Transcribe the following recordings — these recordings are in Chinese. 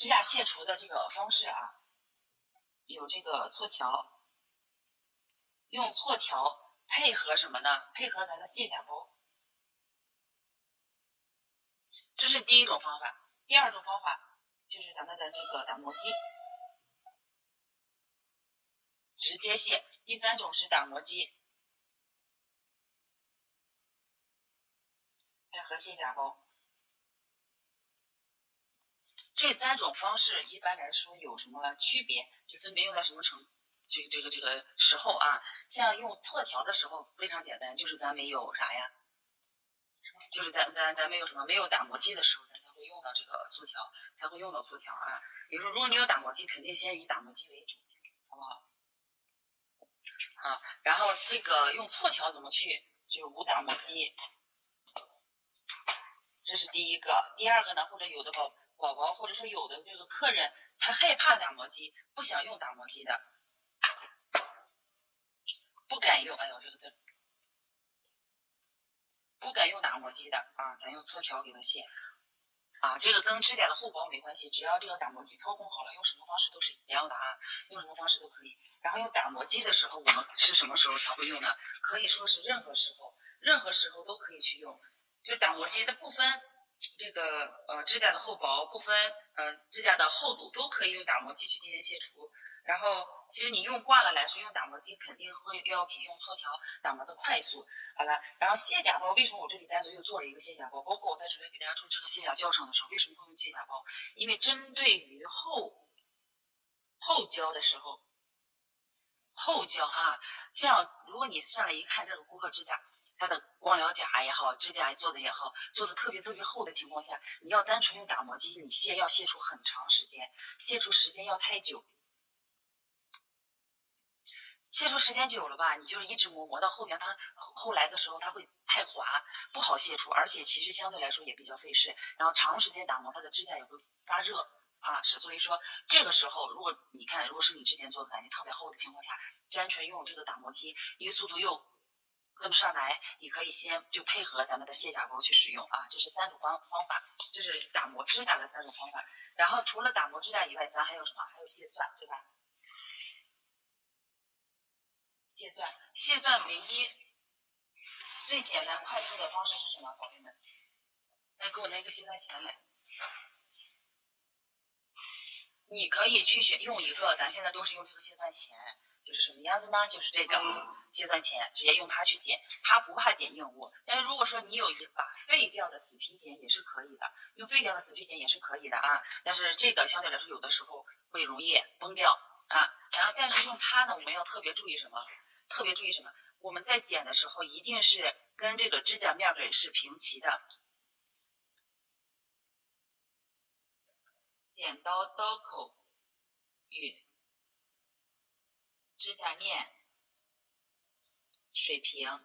指甲卸除的这个方式啊，有这个搓条，用搓条配合什么呢？配合咱的卸甲包，这是第一种方法。第二种方法就是咱们的这个打磨机，直接卸。第三种是打磨机配合卸甲包。这三种方式一般来说有什么区别？就分别用在什么这个时候啊？像用特调的时候非常简单，就是咱没有啥呀，就是咱没有什么，没有打磨机的时候，咱才会用到这个搓条，才会用到搓条啊。比如说，如果你有打磨机，肯定先以打磨机为主，好不好？啊，然后这个用搓条怎么去？就无打磨机，这是第一个。第二个呢，或者有的宝宝，或者说有的这个客人，他害怕打磨机，不想用打磨机的，不敢用。哎呦，这个字，不敢用打磨机的啊，咱用搓条给他卸。啊，这个跟指甲的厚薄没关系，只要这个打磨机操控好了，用什么方式都是一样的啊，用什么方式都可以。然后用打磨机的时候，我们是什么时候才会用呢？可以说是任何时候，任何时候都可以去用。就打磨机的不分这个指甲的厚薄，不分指甲的厚度，都可以用打磨机去进行卸除。然后其实你用惯了来说，用打磨机肯定会要比用搓条打磨的快速。好了，然后卸甲包，为什么我这里单独又做了一个卸甲包？包括我在准备给大家出这个卸甲教程的时候，为什么会用卸甲包？因为针对于后胶的时候，后胶啊，像如果你上来一看这个顾客指甲，它的光疗甲也好，指甲做的也好，做的特别厚的情况下，你要单纯用打磨机，你要卸除很长时间，卸除时间要太久。卸除时间久了吧，你就是一直磨到后边，它后来的时候它会太滑，不好卸除，而且其实相对来说也比较费事。然后长时间打磨，它的指甲也会发热啊，所以说这个时候，如果你看，如果是你之前做的感觉特别厚的情况下，单纯用这个打磨机，一个速度又跟不上来，你可以先就配合咱们的卸甲包去使用啊。这是三种方法，这是打磨指甲的三种方法。然后除了打磨指甲以外，咱还有什么？还有卸钻，对吧？卸钻唯一最简单快速的方式是什么，宝贝们？来，给我拿一个卸钻钳来。你可以去用一个，咱现在都是用这个卸钻钳，就是什么样子呢？就是这个卸钻钳，直接用它去剪，它不怕剪硬物。但是如果说你有一把废掉的死皮剪也是可以的，用废掉的死皮剪也是可以的啊。但是这个相对来说有的时候会容易崩掉啊。然后但是用它呢，我们要特别注意什么？特别注意什么？我们在剪的时候一定是跟这个指甲面给是平齐的，剪刀刀口与指甲面水平。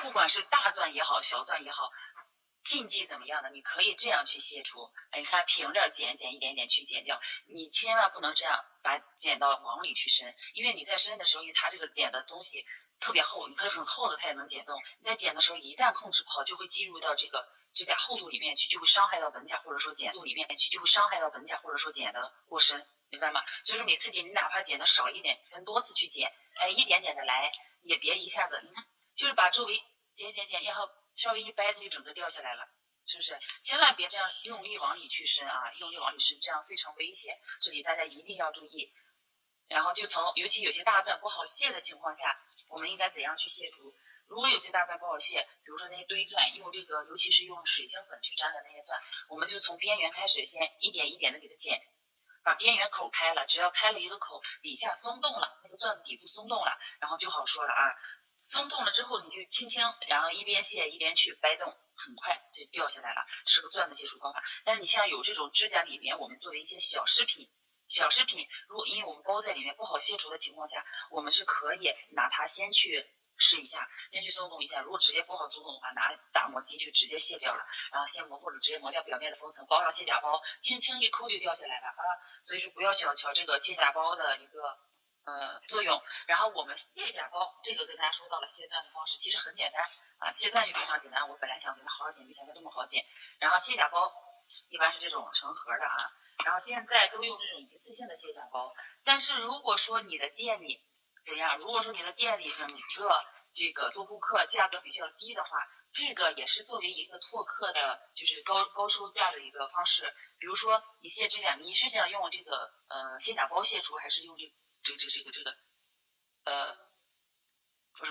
不管是大钻也好，小钻也好，禁忌怎么样的，你可以这样去卸除。哎，你看平着剪一点点去剪掉，你千万不能这样把剪刀往里去伸，因为你在伸的时候，因为它这个剪的东西特别厚，你可以很厚的它也能剪动。你在剪的时候一旦控制不好，就会进入到这个指甲厚度里面去，就会伤害到本甲，或者说剪度里面去，就会伤害到本甲，或者说剪的过深，明白吗？所以说每次剪你哪怕剪的少一点，分多次去剪，哎，一点点的来，也别一下子，你看就是把周围剪，然后稍微一掰，它就整个掉下来了。是不是？千万别这样用力往里去伸啊！用力往里伸，这样非常危险。这里大家一定要注意。然后就尤其有些大钻不好卸的情况下，我们应该怎样去卸除？如果有些大钻不好卸，比如说那些堆钻，用这个尤其是用水晶粉去粘的那些钻，我们就从边缘开始，先一点一点的给它剪，把边缘口开了，只要开了一个口，底下松动了，那个钻的底部松动了，然后就好说了啊。松动了之后，你就轻轻，然后一边卸一边去掰动。很快就掉下来了，这是个钻的卸除方法。但是你像有这种指甲里面，我们作为一些小饰品，如果因为我们包在里面不好卸除的情况下，我们是可以拿它先去试一下，先去松动一下。如果直接不好松动的话，拿打磨机就直接卸掉了，然后先磨或者直接磨掉表面的封层，包上卸甲包，轻轻一抠就掉下来了啊。所以说不要小瞧这个卸甲包的一个作用。然后我们卸甲包这个跟大家说到了卸钻的方式，其实很简单啊，卸钻就非常简单。我本来想给它好好剪，没想到这么好剪。然后卸甲包一般是这种成盒的啊。然后现在都用这种一次性的卸甲包，但是如果说你的店里怎样？如果说你的店里整个这个做顾客价格比较低的话，这个也是作为一个拓客的，就是高收价的一个方式。比如说你卸指甲，你是想用这个卸甲包卸除，还是用这个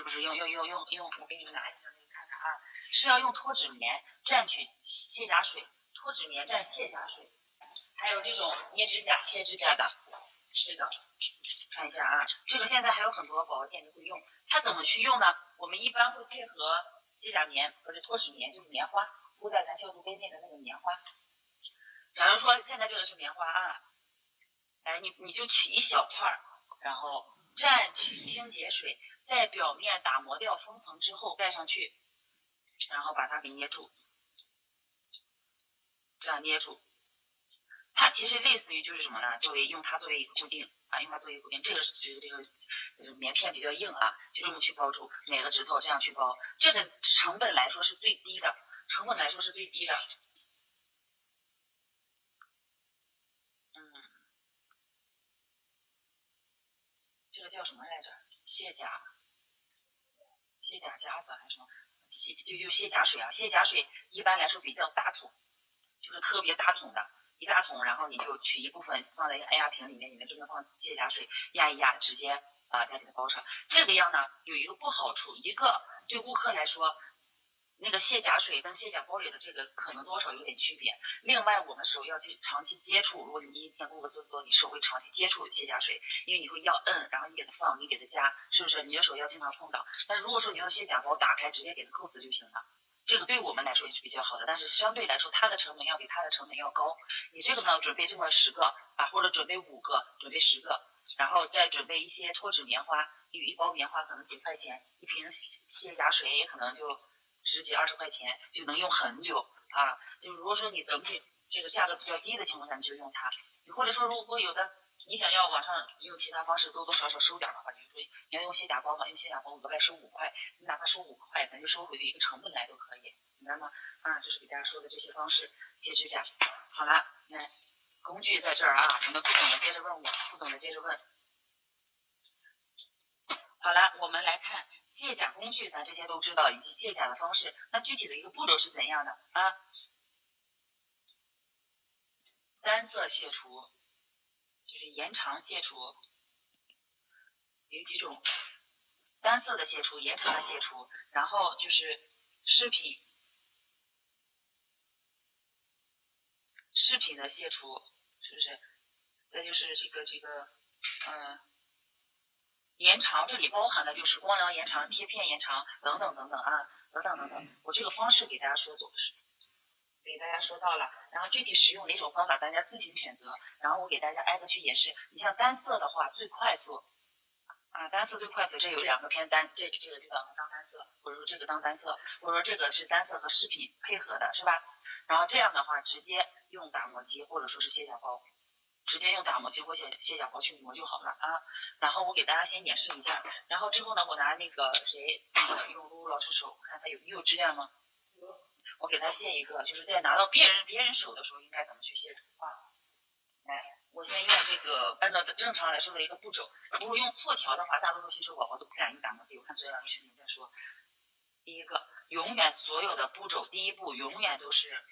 不是用，我给你们拿一下那个看看啊，是要用脱脂棉蘸取卸甲水，脱脂棉蘸卸甲水，还有这种捏指甲卸指甲的，这个看一下啊，这个现在还有很多宝宝店里会用，它怎么去用呢？我们一般会配合卸甲棉或者脱脂棉，就是棉花铺在咱消毒杯内的那个棉花。假如说现在这个是棉花啊，哎，你就取一小块，然后蘸取清洁水，在表面打磨掉封层之后盖上去，然后把它给捏住，这样捏住。它其实类似于就是什么呢？用它作为一个固定啊，用它作为一个固定。这个棉片比较硬啊，就这么去包住每个指头，这样去包。这个成本来说是最低的，这个叫什么来着？卸甲夹子还是什么？就卸甲水啊，卸甲水一般来说比较大桶，就是特别大桶的。一大桶，然后你就取一部分放在一个按压瓶里面专门放卸甲水，压一压，直接再给它包上。这个样呢有一个不好处，一个对顾客来说，那个卸甲水跟卸甲包里的这个可能多少有点区别。另外，我们手要长期接触，如果你一天顾客做多，你手会长期接触卸甲水，因为你会要摁，然后你给它放，你给它加，是不是？你的手要经常碰到。但如果说你用卸甲包打开，直接给它扣死就行了。这个对我们来说也是比较好的，但是相对来说它的成本要比它的成本要高。你这个呢，准备这么10个啊，或者准备5个，准备10个，然后再准备一些脱脂棉花，一包棉花可能几块钱，一瓶卸甲水也可能就10几20块钱，就能用很久啊。就如果说你整体这个价格比较低的情况下，你就用它。你或者说如果有的你想要网上用其他方式多多少少收点的话，比如说你要用卸甲包嘛，用卸甲包额外收5块，你哪怕收5块，咱就收回一个成本来都可以，明白吗？啊，这是给大家说的这些方式卸指甲。好了，那工具在这儿啊，你们不懂的接着问我，不懂的接着问。好了，我们来看卸甲工具，咱这些都知道，以及卸甲的方式。那具体的一个步骤是怎样的啊？单色卸除就是延长卸除，有几种：单色的卸除、延长的卸除，然后就是饰品的卸除，是不是？再就是这个延长，这里包含的就是光疗延长、贴片延长等等啊，等等。我这个方式给大家说到了，然后具体使用哪种方法大家自行选择，然后我给大家挨个去演示。你像单色的话最快速啊，单色最快速，这有2个偏单，这个就当单色，或者说这个当单色，或者说这个是单色和饰品配合的，是吧？然后这样的话直接用打磨机或者说是卸甲包。直接用打磨机或卸甲包去磨就好了啊。然后我给大家先演示一下，然后之后呢，我拿那个用露露老师手，看他有指甲吗？我给他卸一个，就是在拿到别人手的时候应该怎么去卸除啊？来，我先用这个按照正常来说的一个步骤，如果用错条的话，大多数新手宝宝都不敢用打磨机。我看昨天晚上视频在说，第一个，永远所有的步骤，第一步永远都是。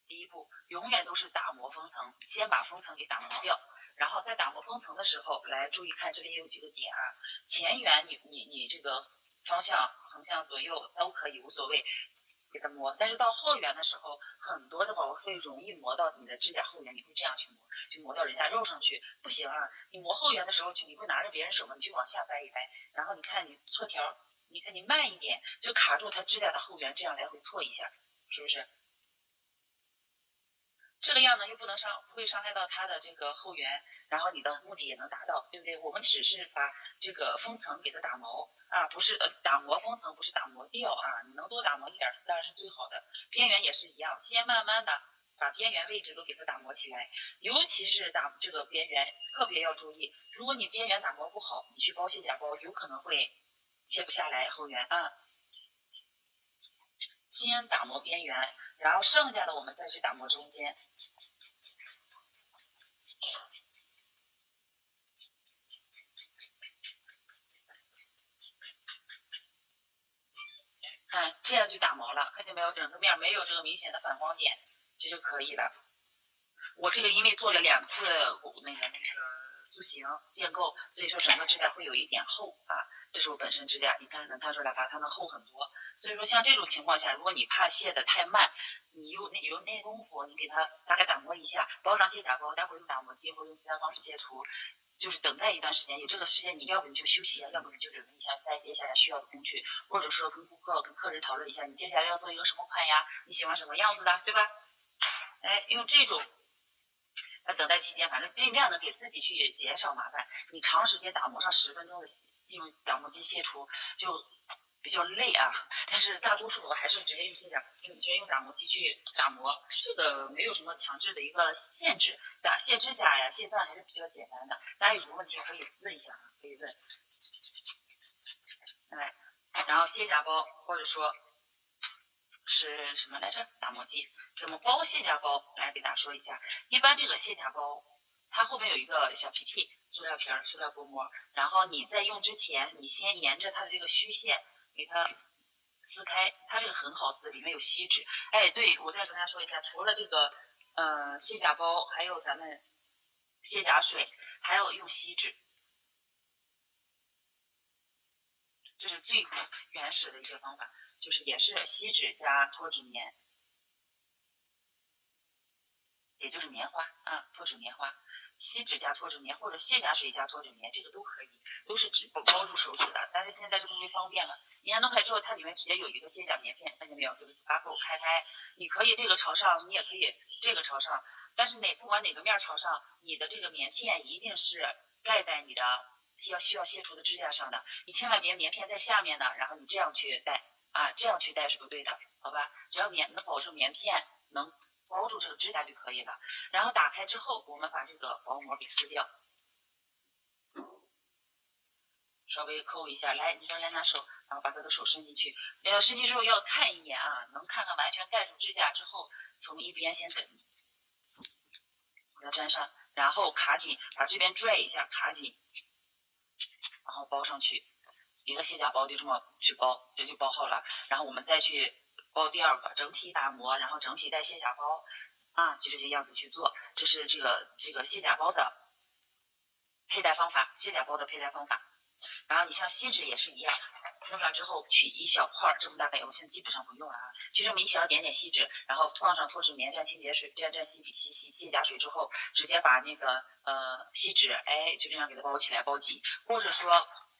第一步永远都是打磨封层，先把封层给打磨掉，然后在打磨封层的时候，来注意看这里有几个点啊。前缘你这个方向、横向、左右都可以无所谓，给它磨。但是到后缘的时候，很多的宝宝会容易磨到你的指甲后缘，你会这样去磨，就磨到人家肉上去，不行啊！你磨后缘的时候，你会拿着别人手嘛，你就往下掰一掰，然后你看你错条，你看你慢一点，就卡住它指甲的后缘，这样来回错一下，是不是？这个样呢又不会伤害到它的这个后缘，然后你的目的也能达到，对不对？我们只是把这个封层给它打磨啊，不是打磨封层，不是打磨掉啊。你能多打磨一点当然是最好的。边缘也是一样，先慢慢的把边缘位置都给它打磨起来，尤其是打这个边缘，特别要注意，如果你边缘打磨不好，你去包卸甲包有可能会卸不下来后缘啊。先打磨边缘，然后剩下的我们再去打磨中间。看，这样就打毛了，看见没有？整个面没有这个明显的反光点，这就可以了。我这个因为做了2次那个塑形建构，所以说整个指甲会有一点厚啊。这是我本身指甲，你看能看出来吧？它能厚很多。所以说像这种情况下，如果你怕卸的太慢，你有那功夫，你给它大概打磨一下，包上卸甲包，待会儿用打磨机或者用其他方式卸除。就是等待一段时间，有这个时间，你要不你就休息一下，要不你就准备一下再接下来需要的工具，或者说跟顾客、跟客人讨论一下，你接下来要做一个什么款呀？你喜欢什么样子的，对吧？哎，用这种，在等待期间，反正尽量的给自己去减少麻烦。你长时间打磨上10分钟的，用打磨机卸除就比较累啊。但是大多数我还是直接用用打磨机去打磨，这个没有什么强制的一个限制。卸指甲呀、卸断还是比较简单的。大家有什么问题可以问一下，可以问。哎，然后卸甲包或者说是什么来着？打磨机怎么包卸甲包？来给大家说一下。一般这个卸甲包，它后面有一个小皮皮，塑料皮儿、塑料薄膜。然后你在用之前，你先沿着它的这个虚线给它撕开，它这个很好撕，里面有锡纸。哎，对，我再跟大家说一下，除了这个卸甲包，还有咱们卸甲水，还有用锡纸。这是最原始的一些方法，就是也是锡纸加脱脂棉，也就是棉花啊，脱脂棉花，锡纸加脱脂棉或者卸甲水加脱脂棉，这个都可以，都是包住手指的。但是现在这东西方便了，你按弄开之后，它里面直接有一个卸甲棉片，看见没有？就是把口开开，你可以这个朝上，你也可以这个朝上，但是不管哪个面朝上，你的这个棉片一定是盖在你的需要卸除的指甲上的，你千万别棉片在下面呢，然后你这样去戴啊，这样去戴是不对的，好吧？只要能保证棉片能包住这个指甲就可以了。然后打开之后，我们把这个薄膜给撕掉，稍微抠一下，来，你说来拿手，然后把他的手伸进去，伸进去之后要看一眼啊，能看看完全盖住指甲之后，从一边先给它粘上，然后卡紧，把这边拽一下，卡紧。然后包上去，一个卸甲包就这么去包，这就包好了。然后我们再去包第2个，整体打磨，然后整体带卸甲包啊，就这个样子去做。这是这个卸甲包的佩戴方法，卸甲包的佩戴方法。然后你像锡纸也是一样，弄上之后取一小块这么大概，我现在基本上不用了啊，就这么一小点点锡纸，然后放上脱脂棉蘸清洁水，蘸卸甲水之后，直接把那个锡纸，哎，就这样给它包起来，包紧，或者说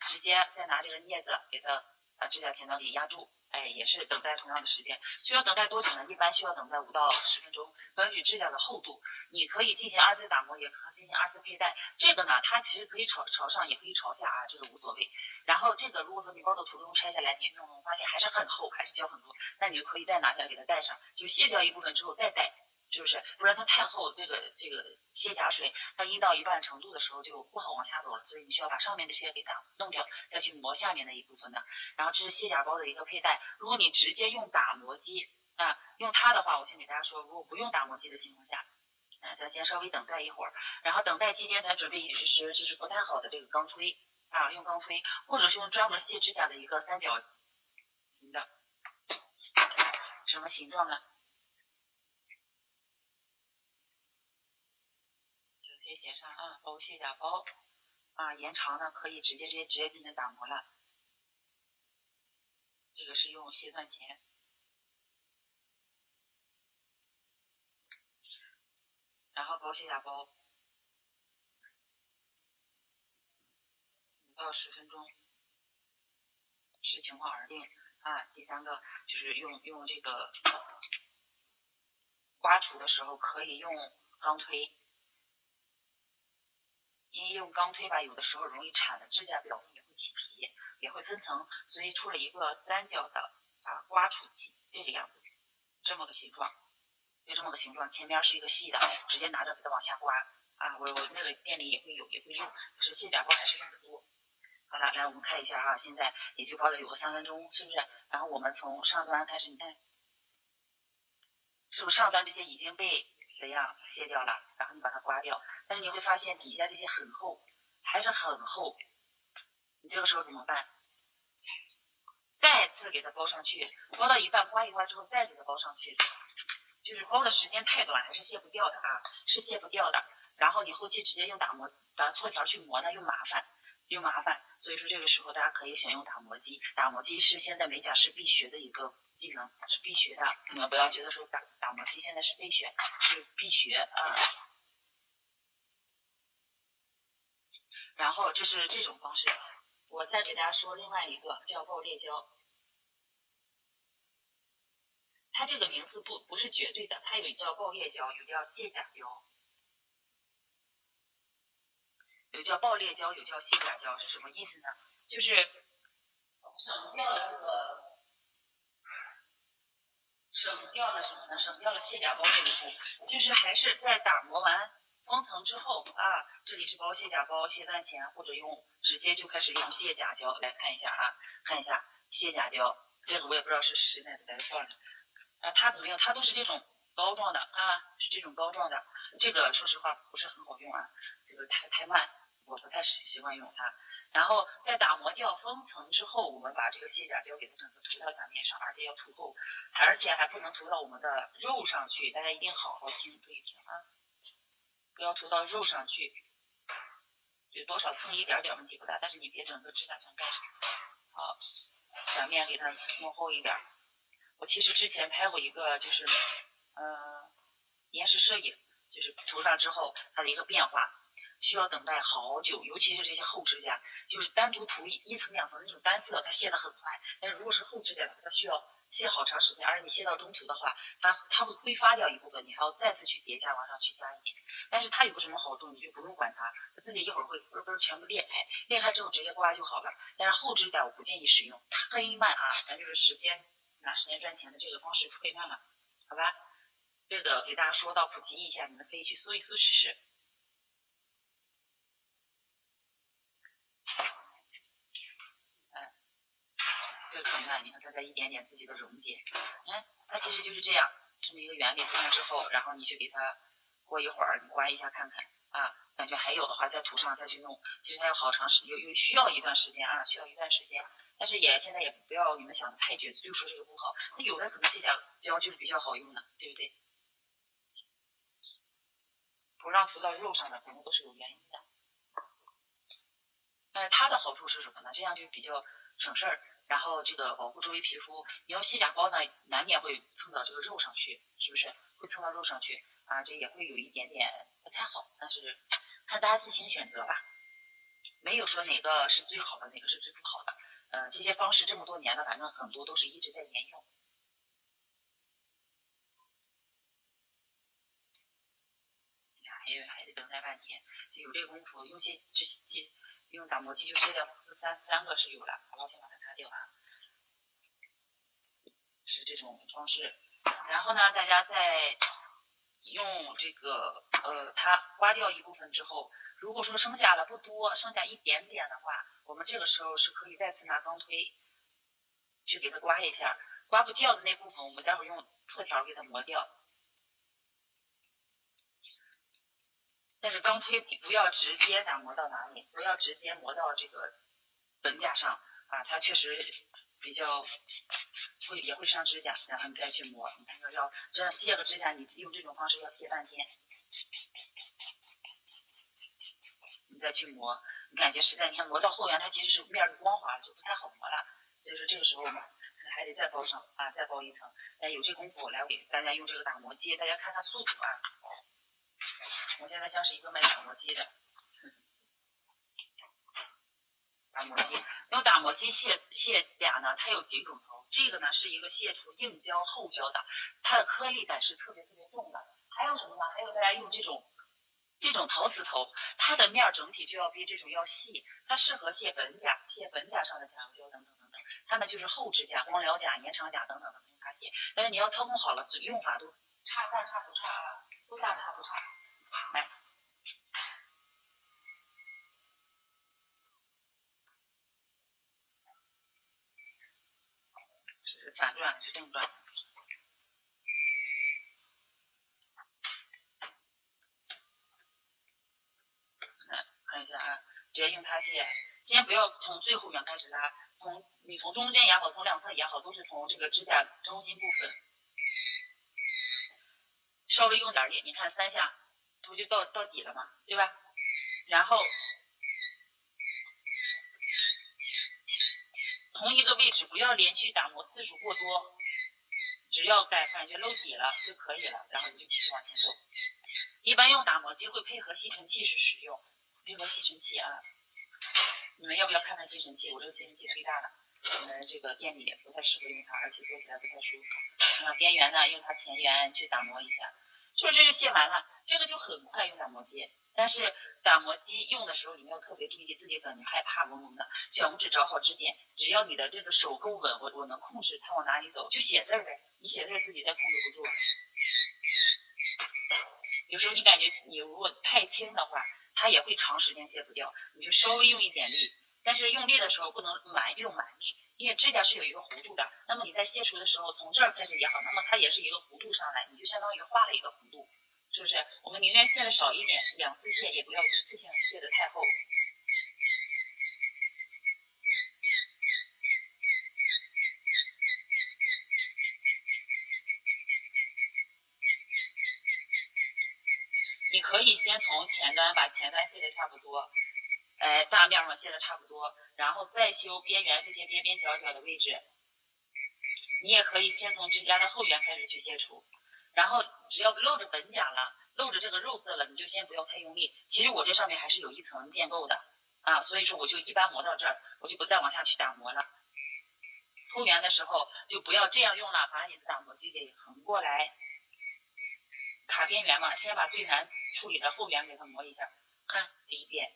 直接再拿这个镊子给它把指甲前端给压住。哎，也是等待同样的时间，需要等待多久呢？一般需要等待5到10分钟，根据指甲的厚度，你可以进行2次打磨，也可以进行2次佩戴。这个呢，它其实可以朝上，也可以朝下啊，这个无所谓。然后这个如果说你包的途中拆下来，你弄发现还是很厚，还是胶很多，那你就可以再拿下来给它戴上，就卸掉一部分之后再戴。是不是？不然它太厚，这个卸甲水它阴到一半程度的时候就不好往下走了，所以你需要把上面的卸给它弄掉，再去磨下面的一部分的。然后这是卸甲包的一个佩戴。如果你直接用打磨机啊，用它的话，我先给大家说，如果不用打磨机的情况下，咱先稍微等待一会儿，然后等待期间咱准备就是不太好的这个钢推啊，用钢推，或者是用专门卸指甲的一个3角形的，什么形状呢？可以写上啊，包卸甲包啊，延长呢可以直接进行打磨了。这个是用卸算钳，然后包卸甲包5到10分钟，视情况而定啊。第3个就是用这个刮除的时候可以用钢推。因为用钢推吧，有的时候容易铲的指甲表面也会起皮，也会分层，所以出了一个3角的刮除器，这个样子，这么个形状，就这么个形状，前面是一个细的，直接拿着给它往下刮啊。我那个店里也会用，就是卸甲包还是用的多。好了，来我们看一下啊，现在也就包了有个3分钟，是不是？然后我们从上端开始，你看，是不是上端这些已经被怎样卸掉了？然后你把它刮掉，但是你会发现底下这些很厚，还是很厚。你这个时候怎么办？再次给它包上去，包到一半，刮一刮之后再给它包上去。就是包的时间太短，还是卸不掉的啊，是卸不掉的。然后你后期直接用打搓条去磨呢，又麻烦。所以说这个时候大家可以选用打磨机。打磨机是现在美甲师必学的一个技能，是必学的。你们不要觉得说打磨机现在是备选，是必学啊。然后这是这种方式，我再给大家说另外一个叫爆裂胶。它这个名字不是绝对的，它有叫爆裂胶，有叫卸甲胶。有叫爆裂胶，有叫卸甲胶，是什么意思呢？就是省掉了什么呢？省掉了卸甲包这一步，就是还是在打磨完封层之后啊，这里是包卸甲包、卸断前，或者直接就开始用卸甲胶来看一下啊，看一下卸甲胶，这个我也不知道是谁买的，在这放着啊，它怎么用？它都是这种膏状的啊，是这种膏状的，这个说实话不是很好用啊，这个太慢。我不太喜欢用它，然后在打磨掉封层之后，我们把这个卸甲胶给它整个涂到甲面上，而且要涂厚，而且还不能涂到我们的肉上去。大家一定好好听，注意听啊，不要涂到肉上去，就多少蹭一点点问题不大，但是你别整个指甲全盖上。好，甲面给它弄厚一点。我其实之前拍过一个，就是延时摄影，就是涂上之后它的一个变化。需要等待好久，尤其是这些厚指甲，就是单独涂一层两层那种单色，它卸得很快。但是如果是厚指甲的话，它需要卸好长时间，而且你卸到中途的话，它会挥发掉一部分，你还要再次去叠加往上去加一点。但是它有个什么好处，你就不用管它，它自己一会儿会分分全部裂开，裂开之后直接刮就好了。但是厚指甲我不建议使用，忒慢啊，咱就是拿时间赚钱的这个方式忒慢了，好吧？这个给大家说到普及一下，你们可以去搜一搜试试。这个很慢，你看它在一点点自己的溶解，它其实就是这样，这么一个原理。涂上之后，然后你去给它过一会儿，你刮一下看看啊，感觉还有的话再涂上再去弄。其实它要好长时间，需要一段时间啊，需要一段时间。但是现在也不要你们想的太绝对，就说这个不好。那有的可能卸甲胶就是比较好用的，对不对？不让涂到肉上的，肯定都是有原因的。但是它的好处是什么呢？这样就比较省事儿。然后这个保护周围皮肤，你用卸甲包呢，难免会蹭到这个肉上去，是不是？会蹭到肉上去啊，这也会有一点点不太好。但是看大家自行选择吧，没有说哪个是最好的，哪个是最不好的。这些方式这么多年了，反正很多都是一直在沿用。还得等待半天，就有这个功夫，用打磨机就卸掉三个是有了，好了，先把它擦掉啊。是这种方式，然后呢，大家再用这个它刮掉一部分之后，如果说剩下了不多，剩下一点点的话，我们这个时候是可以再次拿钢推去给它刮一下，刮不掉的那部分，我们待会儿用特条给它磨掉。但是钢推不要直接打磨到哪里，不要直接磨到这个本甲上啊，它确实比较也会伤指甲，然后你再去磨。你看要这样卸个指甲，你用这种方式要卸半天，你再去磨，你感觉实在，你看磨到后缘它其实是面光滑了，就不太好磨了。所以说这个时候我们还得再包上啊，再包一层。但有这功夫，来我给大家用这个打磨机，大家看看速度啊。我现在像是一个卖打磨机的。打磨机用打磨机卸甲呢，它有几种头。这个呢是一个卸除硬胶、厚胶的，它的颗粒感是特别重的。还有什么呢？还有大家用这种陶瓷头，它的面整体就要比这种要细，它适合卸本甲、上的甲油胶等等。它呢就是厚指甲、光疗甲、延长甲等等的用它卸。但是你要操控好了，用法都差大差不差啊，都大差不差。来，是反转还是正转？看一下啊，直接用它卸，先不要从最后缘开始拉，你从中间也好，从两侧也好，都是从这个指甲中心部分，稍微用点力，你看3下，不就到底了吗？对吧？然后同一个位置不要连续打磨次数过多，只要感觉漏底了就可以了，然后你就继续往前走。一般用打磨机会配合吸尘器去使用，配合吸尘器啊。你们要不要看看吸尘器？我这个吸尘器忒大了，我们这个店里不太适合用它，而且做起来不太舒服。那边缘呢，用它前缘去打磨一下，这就卸完了，这个就很快用打磨机。但是打磨机用的时候，你们要特别注意自己感觉害怕嗡嗡的，小拇指找好支点，只要你的这个手够稳，我能控制它往哪里走，就写字呗。你写字自己再控制不住。有时候你感觉你如果太轻的话，它也会长时间卸不掉，你就稍微用一点力，但是用力的时候不能用蛮力，因为指甲是有一个弧度的。那么你在卸除的时候，从这儿开始也好，那么它也是一个弧度上来，你就相当于画了一个弧度，是不是？我们宁愿卸的少一点，2次卸也不要一次性卸的太厚。你可以先从前端把前端卸的差不多，大面上卸的差不多，然后再修边缘这些边边角角的位置。你也可以先从指甲的后缘开始去卸除，然后只要露着本甲了，露着这个肉色了，你就先不要太用力。其实我这上面还是有一层建构的啊，所以说我就一般磨到这儿，我就不再往下去打磨了。后缘的时候就不要这样用了，把你的打磨机给横过来，卡边缘嘛，先把最难处理的后缘给它磨一下。看第一遍，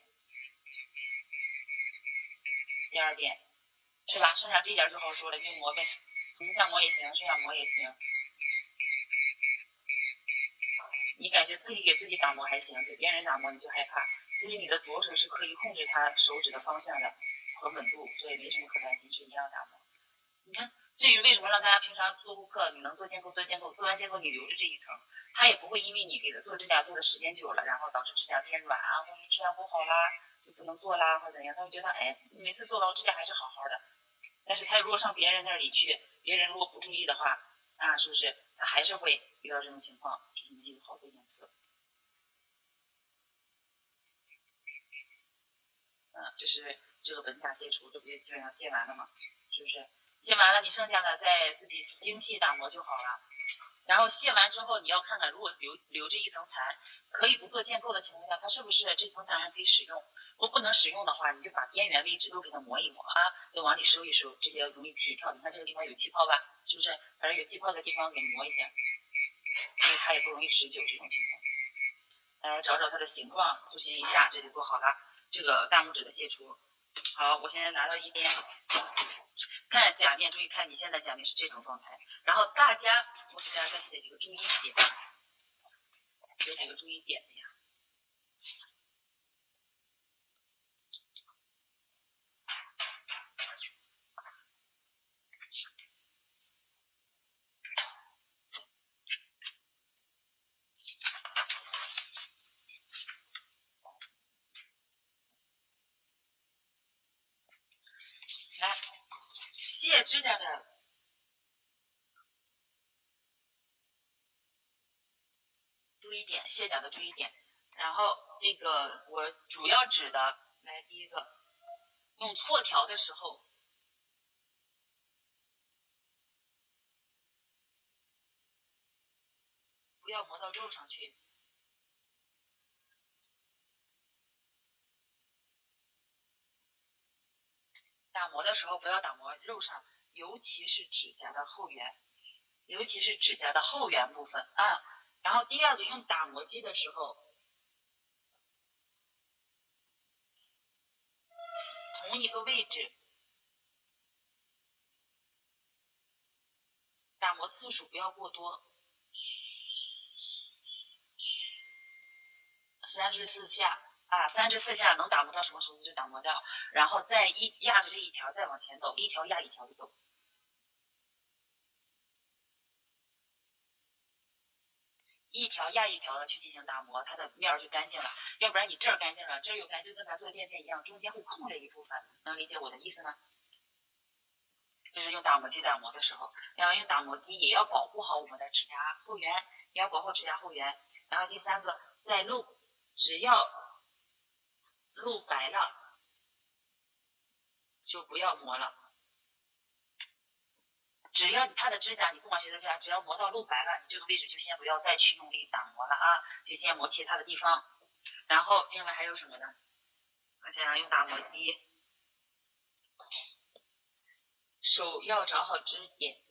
第二遍，是吧？剩下这点就好说了，就磨呗。横向磨也行，顺向磨也行。你感觉自己给自己打磨还行，给别人打磨你就害怕。其实你的左手是可以控制它手指的方向的和稳度，所以没什么可担心，是一样打磨。你看，至于为什么让大家平常做顾客，你能做监控做监控，做完监控你留着这一层，他也不会因为你给他做指甲做的时间久了，然后导致指甲变软啊，或者质量不好啦，就不能做啦，或者怎样，他会觉得哎，每次做完指甲还是好好的。但是他如果上别人那里去，别人如果不注意的话，啊，是不是他还是会遇到这种情况？这里面有好多颜色。这是这个本甲卸除，这不就基本上卸完了吗？是不是？卸完了，你剩下的再自己精细打磨就好了。然后卸完之后，你要看看，如果留这一层残，可以不做建构的情况下，它是不是这层残还可以使用？如果不能使用的话，你就把边缘位置都给它磨一磨啊，都往里收一收，这些容易起泡。你看这个地方有气泡吧？是不是？反正有气泡的地方给磨一下，因为它也不容易持久这种情况。找找它的形状，塑形一下，这就做好了。这个大拇指的卸除。好，我现在拿到一边，看甲面，注意看你现在甲面是这种状态。然后大家，我给大家再写几个注意点，这几个注意点呀。来，卸指甲的注意点，卸甲的注意点。然后这个我主要指的，来第一个，用错条的时候，不要磨到肉上去。打磨的时候不要打磨肉上，尤其是指甲的后缘，尤其是指甲的后缘部分啊。然后第二个，用打磨机的时候，同一个位置，打磨次数不要过多。3至4下啊，3至4下能打磨到什么程度就打磨掉，然后再压着这一条再往前走，一条压一条的走。一条压一条的去进行打磨，它的面就干净了。要不然你这儿干净了，这儿又干净，跟咱做垫片一样，中间会空着一部分。能理解我的意思吗？这是用打磨机打磨的时候，然后用打磨机也要保护好我们的指甲后缘，也要保护指甲后缘。然后第三个，在只要露白了，就不要磨了。只要它的指甲，你不管谁的指甲，只要磨到露白了，你这个位置就先不要再去用力打磨了啊，就先磨其他的地方。然后另外还有什么呢？而且用打磨机，手要找好支点，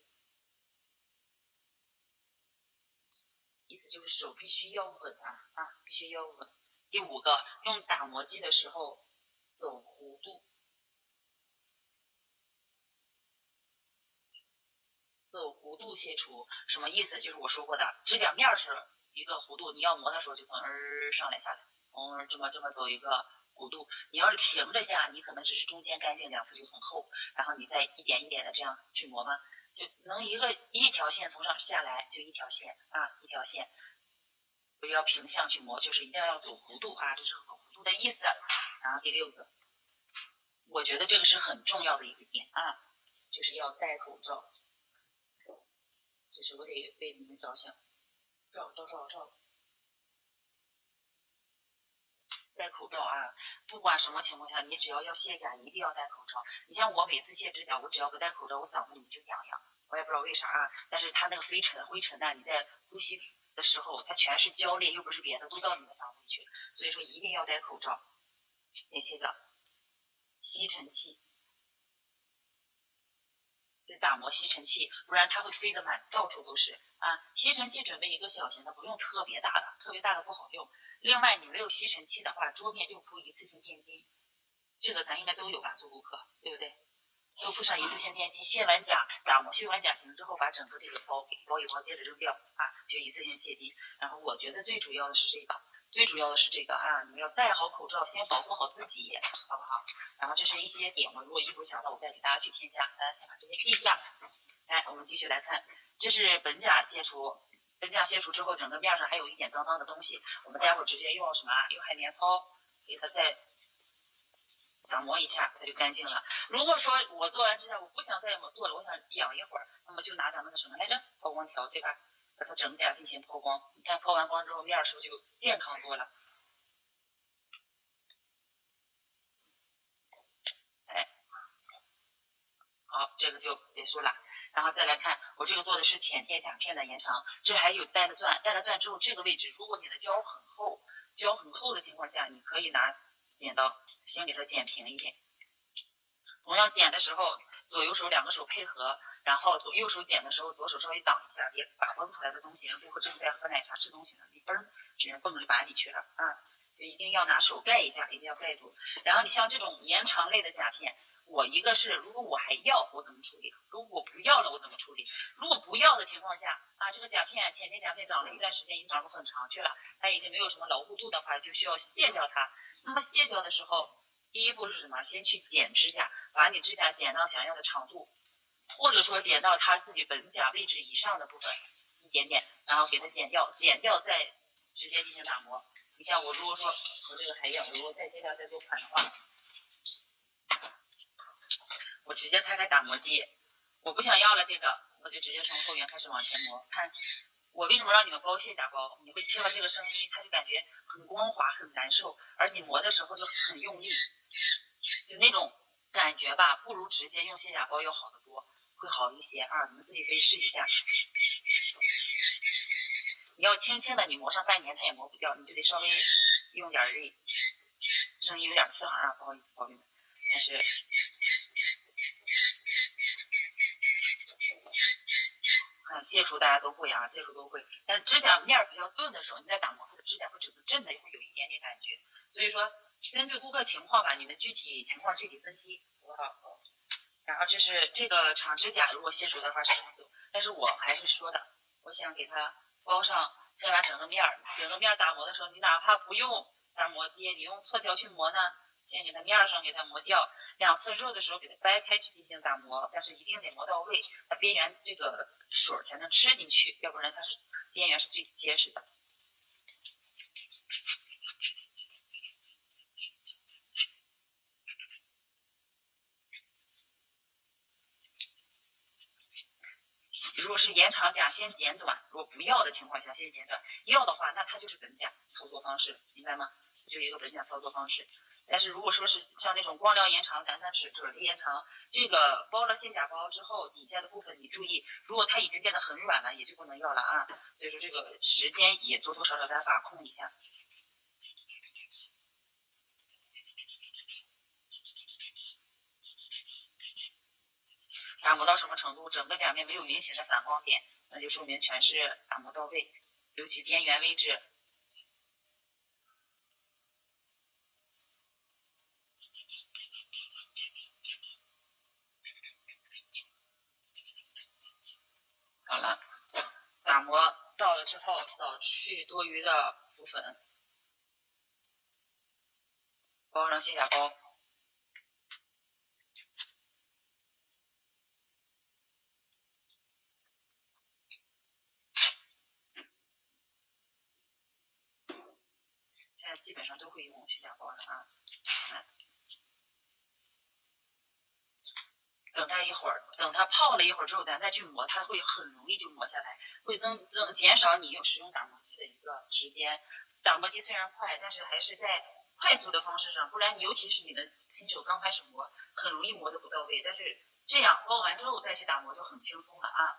意思就是手必须要稳啊，必须要稳。第5个，用打磨机的时候走弧度。走弧度切除什么意思？就是我说过的，指甲面是一个弧度，你要磨的时候就从上来下来，这么走一个弧度。你要是平着下，你可能只是中间干净，两侧就很厚，然后你再一点一点的这样去磨嘛，就能一条线从上下来，就一条线啊，一条线。不要平向去磨，就是一定要走弧度啊，这是走弧度的意思。然后第6个，我觉得这个是很重要的一个点啊，就是要戴口罩。这是我得为你们着想，照。戴口罩啊！不管什么情况下，你只要卸甲，一定要戴口罩。你像我每次卸指甲，我只要不戴口罩，我嗓子里面就痒痒，我也不知道为啥啊。但是它那个灰尘呢，你在呼吸的时候，它全是胶链，又不是别的，都到你的嗓子里去。所以说一定要戴口罩。第7个，吸尘器。打磨吸尘器，不然它会飞得到处都是啊。吸尘器准备一个小型的，不用特别大的，特别大的不好用。另外，你没有吸尘器的话，桌面就铺一次性垫巾，这个咱应该都有吧？做顾客对不对？都铺上一次性垫巾，卸完甲打磨，修完甲型之后，把整个这个包一包，接着扔掉啊，就一次性卸巾。然后我觉得最主要的是这个。啊，你们要戴好口罩，先保护好自己，好不好？然后这是一些点，我如果一会儿想到，我再给大家去添加，大家先把这些记一下。来，我们继续来看，这是本甲卸除，本甲卸除之后，整个面上还有一点脏脏的东西，我们待会儿直接用什么？用海绵抛给它再打磨一下，它就干净了。如果说我做完指甲，我不想再做了，我想养一会儿，那么就拿咱们的什么来着？抛光条，对吧？把它整甲进行抛光，你看抛完光之后，面是不是就健康多了？哎，好，这个就结束了。然后再来看，我这个做的是浅贴甲片的延长，这还有带了钻，带了钻之后，这个位置如果你的胶很厚的情况下，你可以拿剪刀先给它剪平一点。同样剪的时候，左右手2个手配合，然后右手剪的时候，左手稍微挡一下，别把崩出来的东西，顾客正在喝奶茶吃东西呢，你嘣直接蹦着把里去了啊！就一定要拿手盖一下，一定要盖住。然后你像这种延长类的甲片，我一个是如果我还要，我怎么处理？如果不要了，我怎么处理？如果不要的情况下啊，这个甲片浅贴甲片长了一段时间，已经长得很长去了，它已经没有什么牢固度的话，就需要卸掉它。那么卸掉的时候，第一步是什么？先去剪指甲，把你指甲剪到想要的长度，或者说剪到它自己本甲位置以上的部分一点点，然后给它剪掉，再直接进行打磨。你像我如果说我这个还要，如果再接下来再做款的话，我直接开打磨机，我不想要了这个，我就直接从后缘开始往前磨。看我为什么让你们包卸甲包？你会听到这个声音，它就感觉很光滑，很难受，而且磨的时候就很用力，就那种感觉吧，不如直接用卸甲包要好得多，会好一些啊！你们自己可以试一下。你要轻轻的，你磨上半年它也磨不掉，你就得稍微用点力。声音有点刺耳啊，不好意思，宝贝们。但是卸除大家都会啊，卸除都会。但指甲面比较钝的时候，你在打磨它的指甲会整个震的，会有一点点感觉。所以说，根据顾客情况吧，你们具体情况具体分析，好不好？然后这是这个长指甲，如果卸除的话是这么走。但是我还是说的，我想给它包上先把整个面打磨的时候，你哪怕不用打磨机，你用搓条去磨呢，先给它面上给它磨掉，两侧热的时候给它掰开去进行打磨，但是一定得磨到位，它边缘这个水才能吃进去，要不然它是边缘是最结实的。如果是延长甲，先剪短；如果不要的情况下，先剪短。要的话，那它就是本甲操作方式，明白吗？就一个本甲操作方式。但是如果说是像那种光疗延长、咱是啫喱延长，这个包了卸甲包之后，底下的部分你注意，如果它已经变得很软了，也就不能要了啊。所以说这个时间也多多少少咱把控一下。打磨到什么程度？整个甲面没有明显的反光点，那就说明全是打磨到位，尤其边缘位置。好了，打磨到了之后，扫去多余的浮粉，包上卸甲包。现在基本上都会用卸甲包的啊。等它一会儿，等它泡了一会儿之后，咱再去磨，它会很容易就磨下来，会减少你使用打磨机的一个时间。打磨机虽然快，但是还是在快速的方式上，不然尤其是你们新手刚开始磨，很容易磨得不到位。但是这样包完之后再去打磨就很轻松了啊。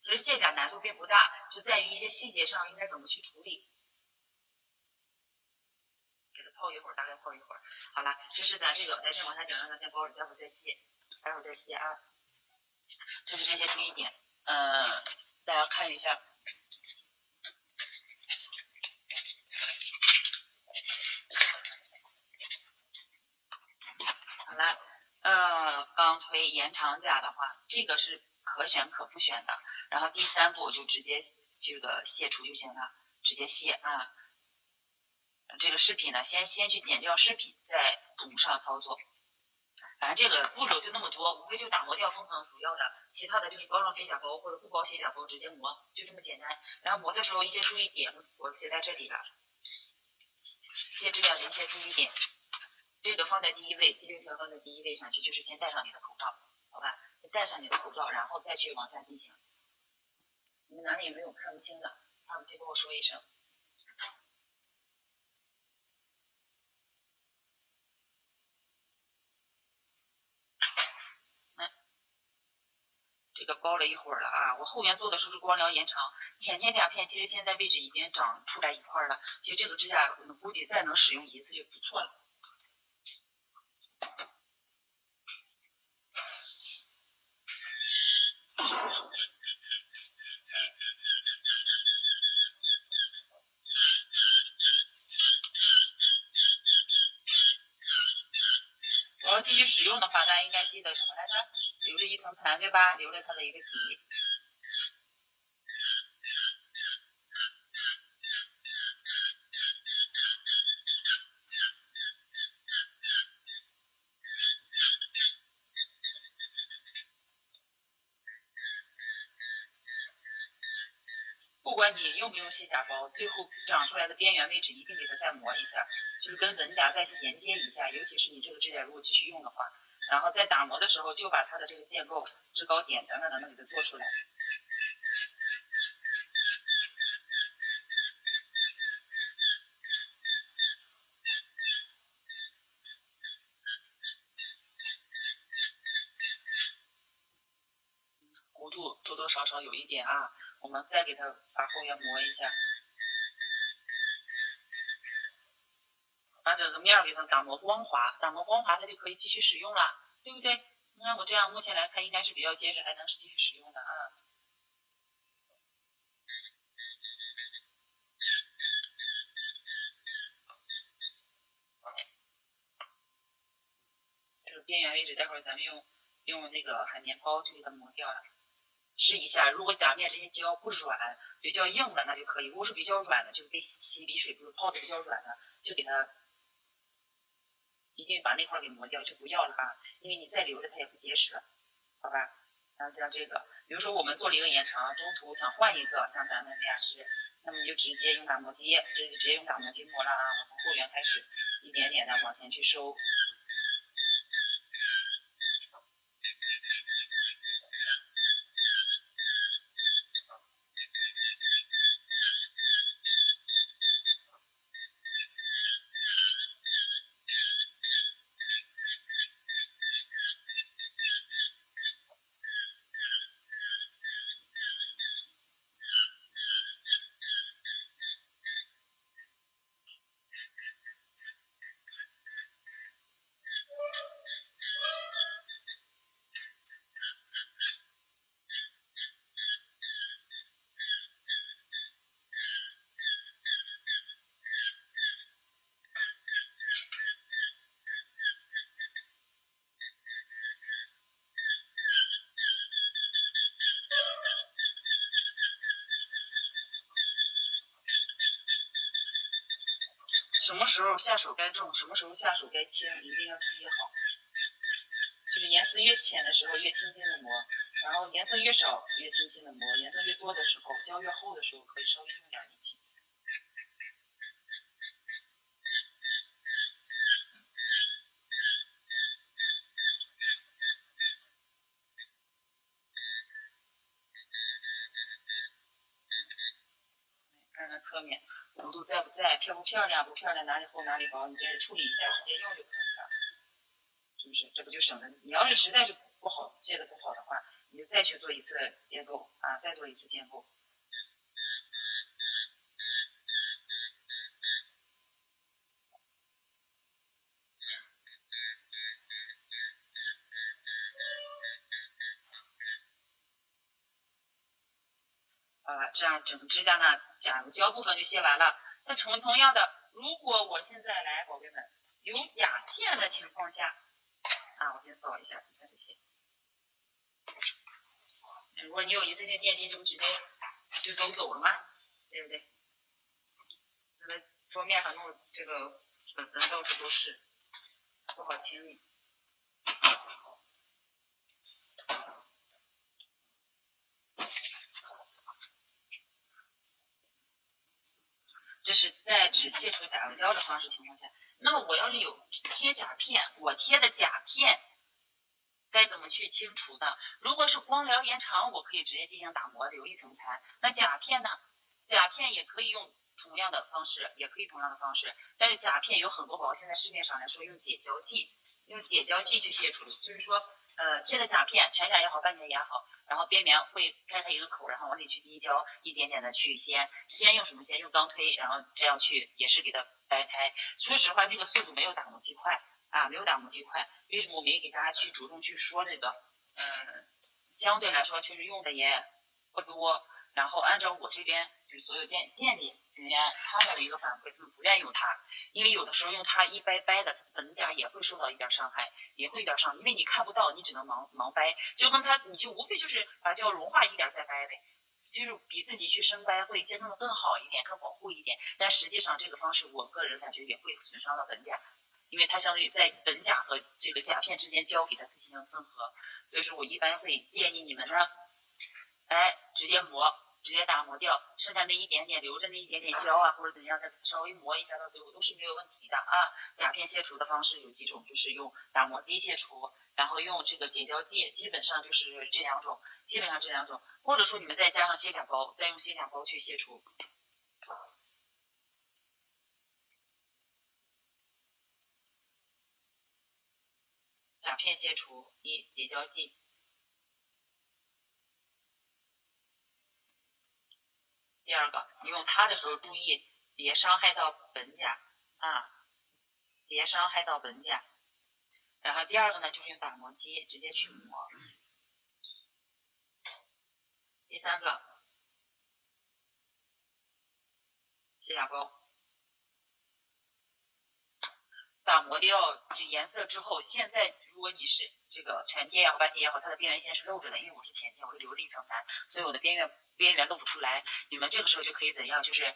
其实卸甲难度并不大，就在于一些细节上应该怎么去处理。给它泡一会儿，大概泡一会儿。好了，这是咱这个，咱先往下讲，让它先包着，待会儿再卸，待会儿再卸啊。这是这些注意点，大家看一下。好了，钢推延长甲的话，这个是可选可不选的。然后第3步就直接这个卸除就行了，直接卸啊。这个饰品呢，先去剪掉饰品，在桶上操作。反正这个步骤就那么多，无非就打磨掉封层主要的，其他的就是包上卸甲包或者不包卸甲包直接磨，就这么简单。然后磨的时候一些注意点我写在这里了，卸指甲的一些注意点，这个放在第1位，第6条放在第1位上去，就是先戴上你的口罩，好吧？先戴上你的口罩，然后再去往下进行。你们哪里有没有看不清的？看不清跟我说一声。这个包了一会儿了啊，我后面做的时候是光疗延长，浅天甲片其实现在位置已经长出来一块了，其实这个指甲我估计再能使用1次就不错了。我要继续使用的话，大家应该记得什么来着？留着一层残，对吧？留着它的一个底。不管你用不用卸甲包，最后长出来的边缘位置一定给它再磨一下，就是跟纹甲再衔接一下。尤其是你这个指甲如果继续用的话，然后在打磨的时候就把它的这个建构、制高点等等给它做出来。弧度多多少少有一点啊，我们再给它把后缘磨一下。把整个面给它打磨光滑，打磨光滑它就可以继续使用了，对不对？你看我这样目前来看应该是比较结实，还能继续使用的啊。这个边缘位置，待会儿咱们用那个海绵包就给它磨掉了。试一下。如果甲面这些胶不软，比较硬的那就可以；如果是比较软的，就是被洗笔水不是泡的比较软的，就给它一定把那块给磨掉，就不要了啊，因为你再留着它也不结实了，好吧？然后像这个，比如说我们做了一个延长，中途想换一个，像咱们那样是，那么你就直接用打磨机，这就直接用打磨机磨了啊。我从后缘开始，一点点的往前去收。什么时候下手该重，什么时候下手该轻，一定要注意好。就是颜色越浅的时候越轻轻的磨，然后颜色越少越轻轻的磨，颜色越多的时候，胶越厚的时候可以稍微用点力气。看看侧面弧度在不在，漂不漂亮，不漂亮哪里厚哪里薄，你接着处理一下，直接用就可以了，是不是？这不就省得你要是实在是不好接的不好的话，你就再去做一次建构啊，再做一次建构。这样整个指甲呢，甲油胶部分就卸完了。那同样的，如果我现在来，宝贝们，有甲片的情况下，啊，我先扫一下，你看这些。如果你有一次性电梯，这不直接就都走了吗？对不对？这个桌面上弄这个粉到处都是，不好清理。这是在只卸除甲油胶的方式情况下，那么我要是有贴甲片，我贴的甲片该怎么去清除呢？如果是光疗延长，我可以直接进行打磨，留一层残。那甲片呢？甲片也可以用同样的方式，但是甲片有很多宝，现在市面上来说用解胶剂，去卸除，就是说，贴的甲片，全甲也好，半甲也好，然后边缘会开一个口，然后往里去滴胶，一点点的去先用什么？先用钢推，然后这样去也是给它掰开。说实话，那个速度没有打磨机快啊，没有打磨机快。为什么我没给大家去着重去说这个？相对来说确实用的也不多。然后按照我这边就是所有店里人员他们的一个反馈，他们不愿意用它，因为有的时候用它一掰掰的，它的本甲也会受到一点伤害，因为你看不到，你只能盲掰，就跟你就无非就是把胶融化一点再掰呗，就是比自己去生掰会监控的更好一点，更保护一点。但实际上这个方式，我个人感觉也会损伤到本甲，因为它相当于在本甲和这个甲片之间胶给它进行分合，所以说我一般会建议你们呢，直接直接打磨掉，剩下那一点点留着那一点点胶啊，或者怎样，再稍微磨一下，到最后都是没有问题的啊。甲片卸除的方式有几种，就是用打磨机卸除，然后用这个解胶剂，基本上这两种，或者说你们再加上卸甲膏，再用卸甲膏去卸除。甲片卸除一解胶剂。第二个，你用它的时候注意别伤害到本甲啊，别伤害到本甲。然后第二个呢，就是用打磨机直接去磨。第三个，卸甲膏。打磨掉这颜色之后，现在如果你是这个全贴也好，半贴也好，它的边缘线是露着的，因为我是浅贴，我是留了一层残，所以我的边缘露不出来。你们这个时候就可以怎样，就是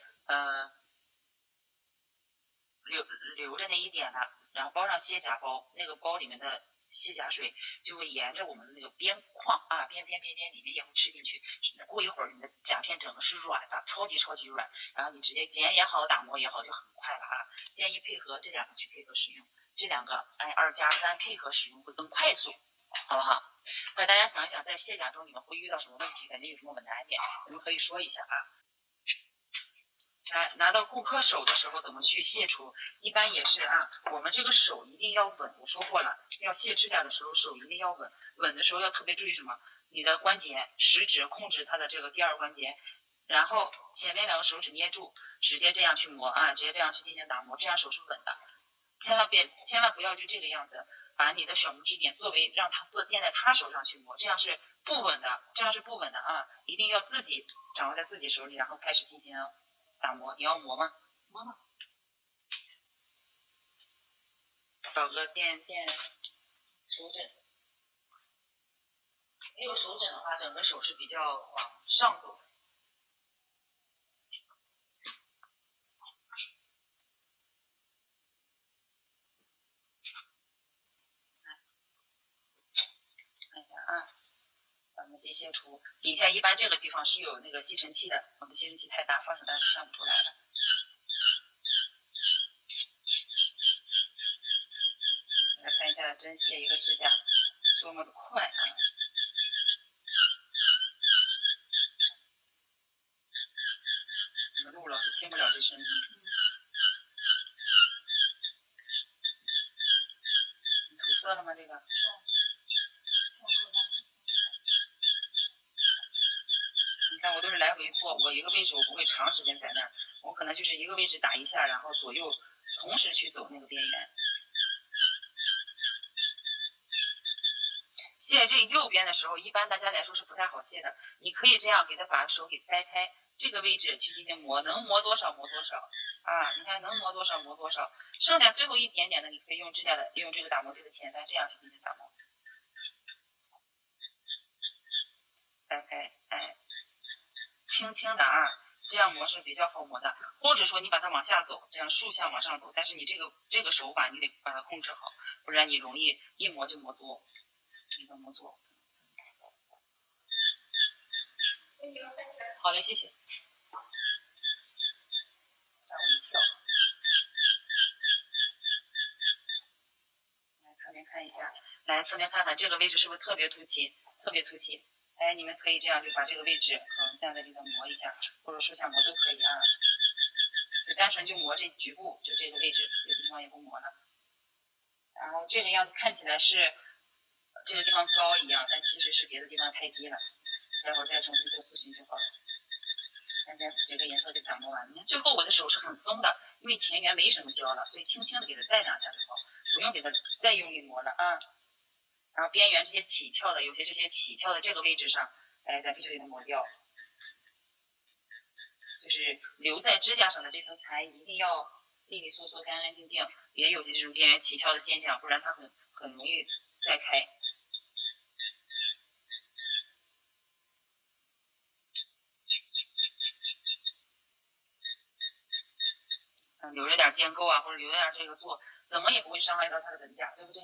留着那一点了，然后包上卸甲包，那个包里面的卸甲水就会沿着我们的那个边框啊，边里面也会吃进去。过一会儿，你的甲片整个是软的，超级软，然后你直接剪也好，打磨也好，就很快了啊。建议配合这两个去配合使用，这两个2+3配合使用会更快速，好不好？那大家想一想，在卸甲中你们会遇到什么问题？感觉有什么难点？你们可以说一下啊。拿到顾客手的时候怎么去卸除？一般也是啊，我们这个手一定要稳。我说过了，要卸指甲的时候手一定要稳。稳的时候要特别注意什么？你的关节食指控制它的这个第二关节，然后前面2个手指捏住，直接这样去磨啊，直接这样去进行打磨，这样手是稳的。千万不要就这个样子，把你的小拇指点作为让它垫在他手上去磨，这样是不稳的，啊！一定要自己掌握在自己手里，然后开始进行打磨。你要磨吗？磨吗？找个垫手枕。没有手枕的话，整个手是比较往上走的。看一下啊，把那些卸除。底下一般这个地方是有那个吸尘器的，我的吸尘器太大，放上来是看不出来的。来看一下针卸一个指甲多么的快啊！怎么录了？听不了这声音。你涂色了吗？这个？你看我都是来回做，我一个位置我不会长时间在那儿，我可能就是一个位置打一下，然后左右同时去走那个边缘。卸这右边的时候，一般大家来说是不太好卸的。你可以这样给它把手给掰开，这个位置去进行磨，能磨多少磨多少啊！你看能磨多少磨多少，剩下最后一点点的，你可以用这个打磨机的前端这样去进行打磨，掰开，哎，轻轻的啊，这样磨是比较好磨的。或者说你把它往下走，这样竖向往上走，但是你这个手法你得把它控制好，不然你容易一磨就磨多。磨多。好嘞，谢谢。吓我一跳。来侧面看一下，来侧面看看这个位置是不是特别凸起，哎，你们可以这样就把这个位置横向的给它磨一下，或者竖向磨都可以啊。就单纯就磨这局部，就这个位置，别的地方也不磨了。然后这个样子看起来是这个地方高一样，但其实是别的地方太低了。待会儿再重新做塑形就好了。看看这个颜色就打磨完了。你看最后我的手是很松的，因为前缘没什么胶了，所以轻轻的给它带2下就好，不用给它再用力磨了啊。然后边缘这些起翘的，有些这些起翘的这个位置上，哎，咱必须给它磨掉。就是留在指甲上的这层残一定要利利索索、干干净净，别有些这种边缘起翘的现象，不然它很容易再开。留着点尖沟啊，或者留着点这个做，怎么也不会伤害到它的本甲，对不对？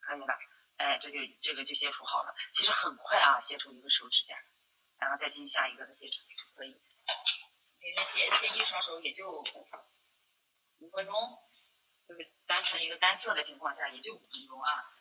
可以吧？哎，这个就卸除好了，其实很快啊，卸除一个手指甲，然后再进行下一个的卸除，可以。其实卸一双手也就5分钟，就是单纯一个单色的情况下也就5分钟啊。